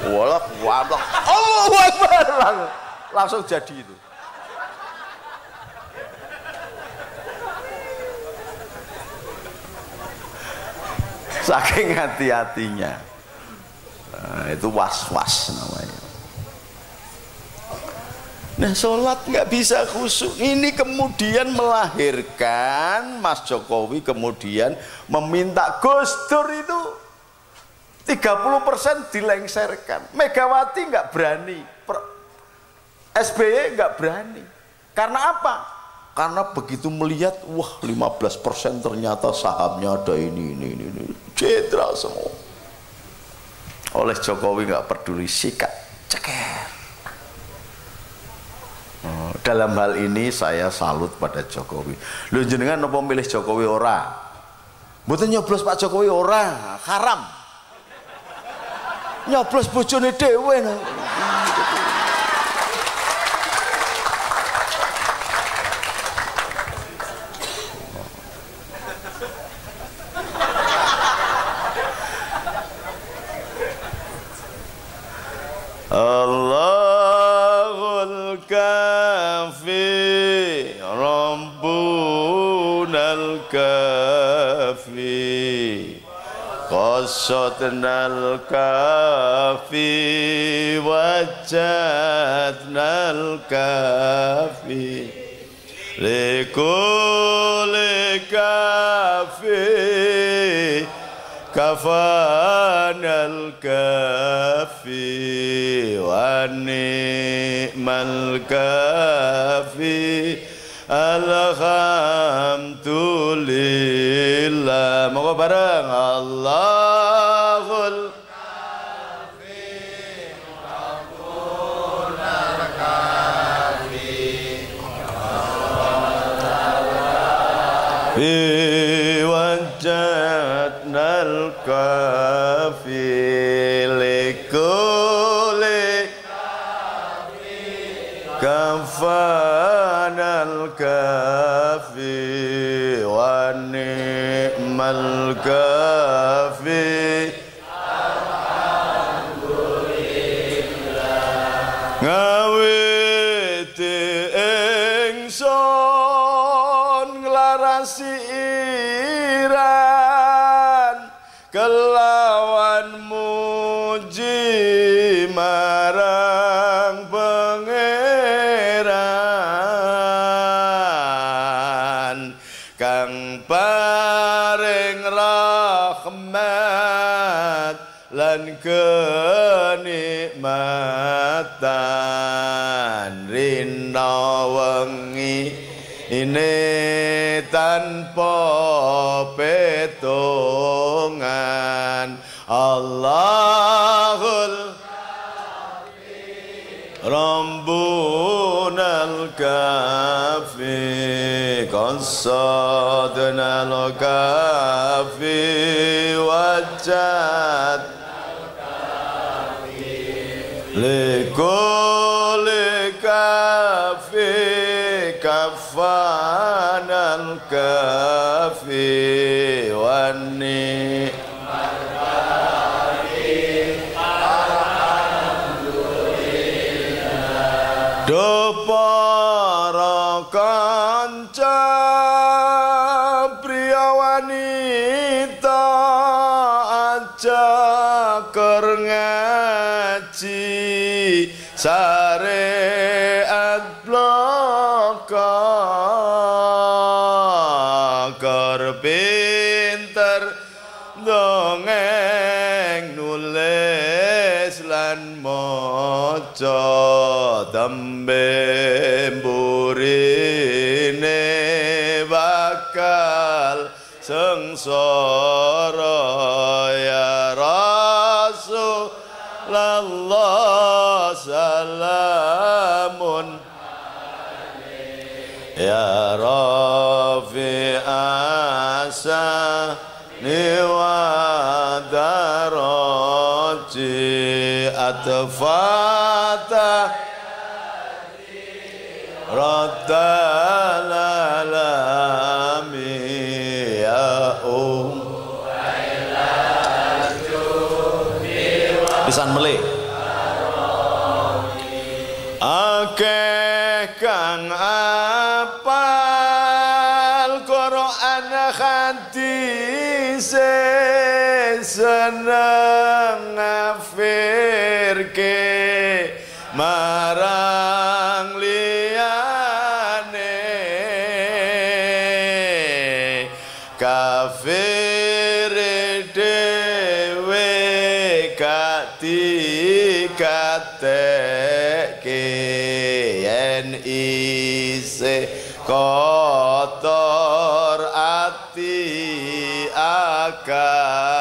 Allahu Akbar langsung jadi itu saking hati-hatinya itu was-was namanya. Nah sholat nggak bisa khusyuk. Ini kemudian melahirkan Mas Jokowi kemudian meminta Gus Dur itu 30% dilengserkan. Megawati nggak berani, SBY nggak berani. Karena apa? Karena begitu melihat, wah 15% ternyata sahamnya ada ini. Cedera semua. Oleh Jokowi nggak peduli, sikat, ceker. Dalam hal ini saya salut pada Jokowi. Lu jenengan nopo milih Jokowi ora? Mboten nyoblos Pak Jokowi ora, haram. Nyoblos bojone dhewe. Allahul kafi Rabbunal kafi qasadnal kafi wajadnal kafi likuli kafi kafanal kafi wa ni'mal kafi alhamdulillah. Moga bareng Allahul kafi Rabbunal kafi wajadnal kafi likuli kafanal kafi wa ni'mal kafi alhamdulillah. Ngawiti ingsun nglarasi kelawan muji marang pangeran kang paring rahmat lan kenikmatan rina wengi ini tanpa petungan. Allahul kafi Rabbunal kafi qasadnal kafi wajad likuli kafi kafanal kafi wani do para kanca priya wanita aja ker ngaji syariat bloko ker pinter dongeng nulis lan maca tembe mburine bakal sengsara ya Rasulullah salamun ya Rafi asa niwa daraji atfata raddal alami ya pisan melih akeh kang apal Quran hadis seneng ngafirke marang li yen ise kotor ati akale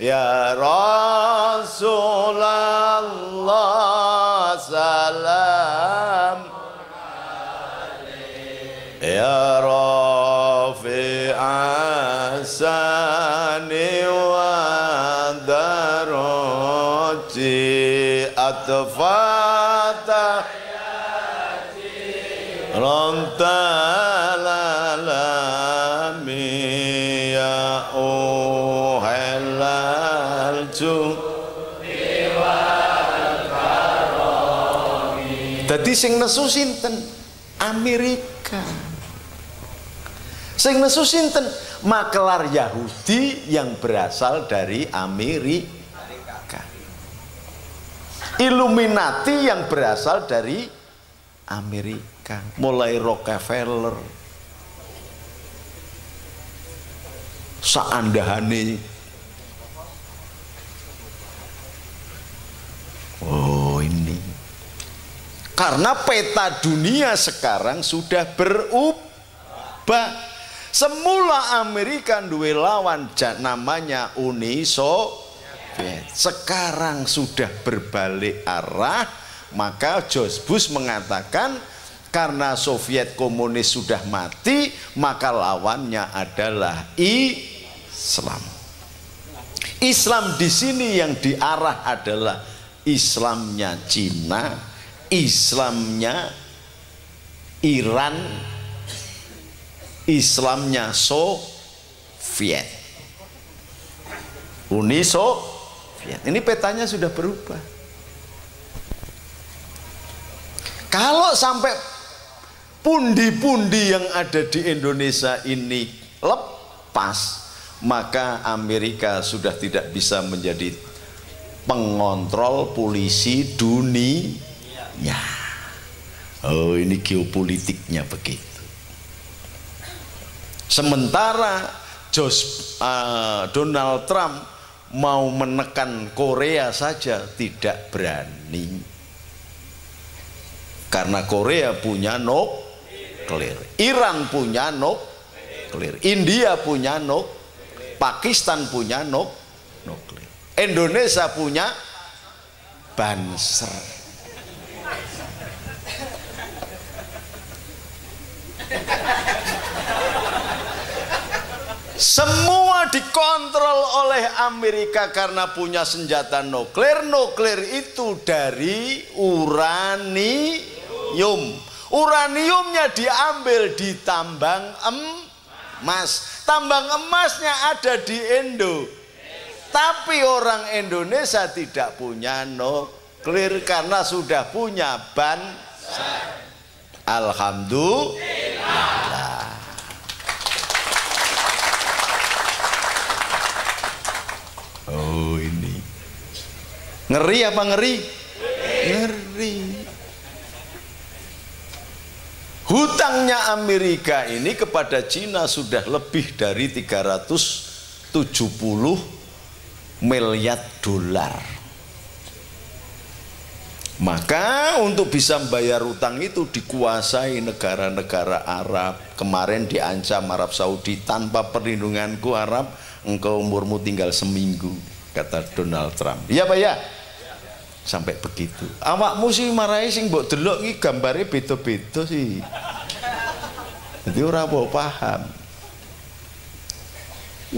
ya Rasulullah salam ya Rafi asani wa daroti atfata rontalalami ya uhelalju. Dadi sing nesu sinten? Amerika. Sing nesu sinten? Makelar Yahudi yang berasal dari Amerika. Illuminati yang berasal dari Amerika. Mulai Rockefeller, saandahane. Oh ini. Karena peta dunia sekarang sudah berubah. Semula Amerika duwe lawan namanya Uni Soviet. Sekarang sudah berbalik arah. Maka George Bush mengatakan karena Soviet komunis sudah mati, maka lawannya adalah Islam. Islam di sini yang diarah adalah Islamnya Cina, Islamnya Iran, Islamnya Soviet, Uni Soviet. Ini petanya sudah berubah. Kalau sampai pundi-pundi yang ada di Indonesia ini lepas, maka Amerika sudah tidak bisa menjadi pengontrol polisi dunia. Oh, ini geopolitiknya begitu. Sementara Donald Trump mau menekan Korea saja tidak berani. Karena Korea punya nuklir, Iran punya nuklir, India punya nuklir, Pakistan punya nuklir, Indonesia punya Banser. Semua dikontrol oleh Amerika karena punya senjata nuklir. Nuklir itu dari uranium. Uraniumnya diambil di tambang emas. Tambang emasnya ada di Indo. Tapi orang Indonesia tidak punya nuklir karena sudah punya Banser. Alhamdulillah. Oh ini ngeri apa ngeri? Ngeri. Hutangnya Amerika ini kepada Cina sudah lebih dari 370 miliar dolar. Maka untuk bisa membayar hutang itu dikuasai negara-negara Arab. Kemarin diancam Arab Saudi, tanpa perlindunganku Arab engkau umurmu tinggal seminggu, kata Donald Trump. Iya Pak ya? Sampai begitu. Awakmu sih marahi sing mbok delok iki gambare beda-beda sih. Jadi ora paham.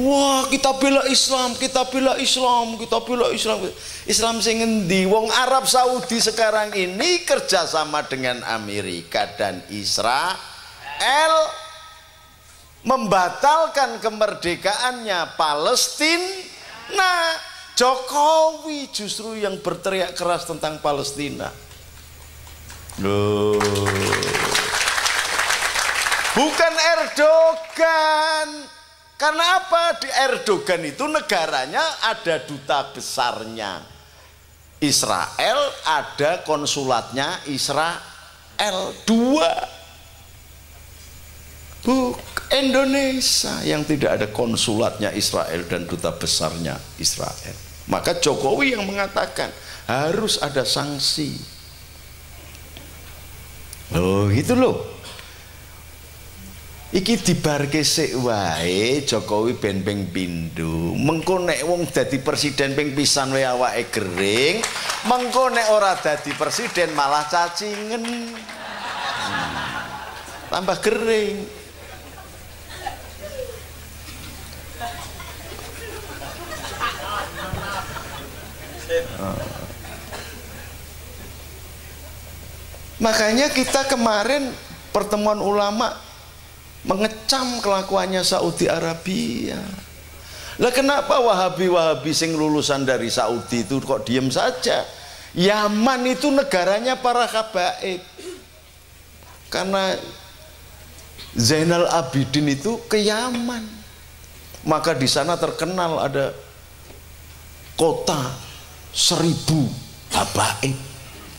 Wah, kita bela Islam, kita bela Islam, kita bela Islam. Islam sing ngendi? Wong Arab Saudi sekarang ini kerjasama dengan Amerika dan Israel membatalkan kemerdekaannya Palestina. Nah, Jokowi justru yang berteriak keras tentang Palestina. Loh. Bukan Erdogan. Karena apa? Di Erdogan itu negaranya ada duta besarnya Israel, ada konsulatnya Israel. Dua. Indonesia yang tidak ada konsulatnya Israel dan duta besarnya Israel. Maka Jokowi yang mengatakan harus ada sanksi. Loh gitu loh. Iki dibarke sik wae Jokowi ben ping pindho. Mengko nek wong dadi presiden ping pisan wae awake gering, mengko nek ora dadi presiden malah cacingen. Tambah gering. Makanya kita kemarin pertemuan ulama mengecam kelakuannya Saudi Arabia. Lah kenapa Wahabi sing lulusan dari Saudi itu kok diem saja? Yaman itu negaranya para habaib. Karena Zainal Abidin itu ke Yaman. Maka di sana terkenal ada kota 1000 habaib.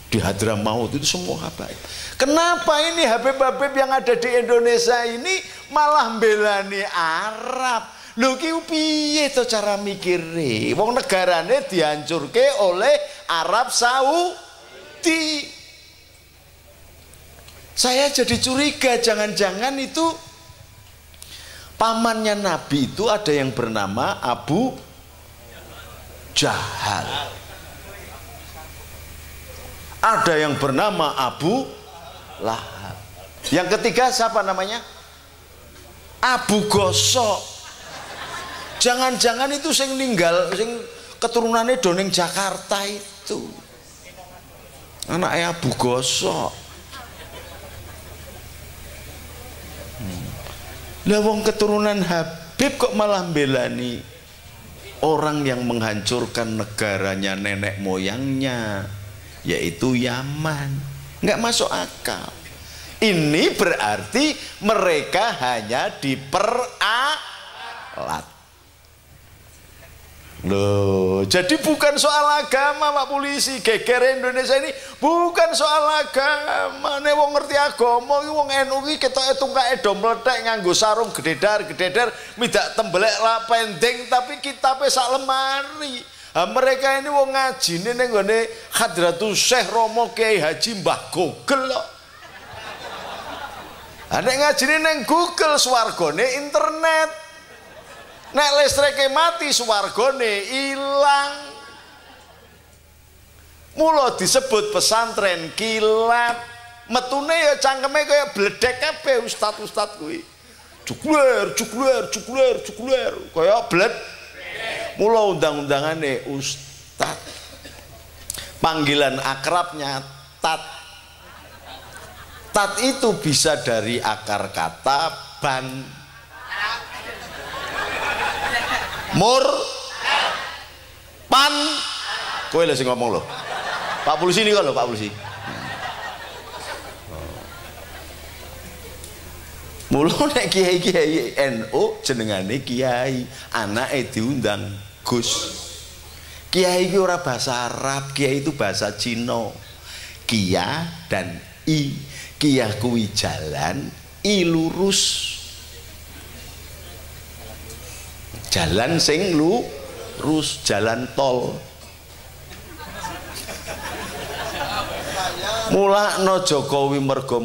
Di Hadramaut itu semua habaib. Kenapa ini habib-habib yang ada di Indonesia ini malah belani Arab? Lho ki piye to cara mikire? Wong negarane dihancurke oleh Arab Saudi. Saya jadi curiga, jangan-jangan itu pamannya Nabi itu ada yang bernama Abu Jahal. Ada yang bernama Abu Lahab. Yang ketiga siapa namanya? Abu Gosok. Jangan-jangan itu sing ninggal, sing keturunannya doning Jakarta itu. Anaknya Abu Gosok. Lah wong keturunan Habib kok malah belani orang yang menghancurkan negaranya nenek moyangnya, yaitu Yaman. Nggak masuk akal. Ini berarti mereka hanya diperalat. Loh, jadi bukan soal agama Pak Polisi. Geger Indonesia ini bukan soal agama. Nek wong ngerti agama iki wong NU iki ketoke tungkae do mlethek nganggo sarung gededar midak tembelek la pending tapi kitabe sak lemari. Mereka ini wong ngajine ning nggone Hadratus Syekh Romo Kiai Haji Mbah Google kok. Nek ngajine ning Google swargane internet. Nek listrike mati swargane ilang. Mula disebut pesantren kilat. Metune ya cangkeme kaya bledek kabeh ustad-ustad kuwi. Jugler kaya bled. Mula undang-undangane ustad. Panggilan akrabnya tat. Tat itu bisa dari akar kata ban, mur, pan. Kowe lho sing ngomong lho. Pak Polisi niku lho, Pak Polisi. Mula nek kiai-kiai NU jenengane kiai, anake diundang Gus. Kiai iki ora bahasa Arab, kiai itu bahasa Cina. Kia dan i. Kia kuwi jalan, i lurus. Jalan sing lurus, jalan tol. Mulakno Jokowi mergo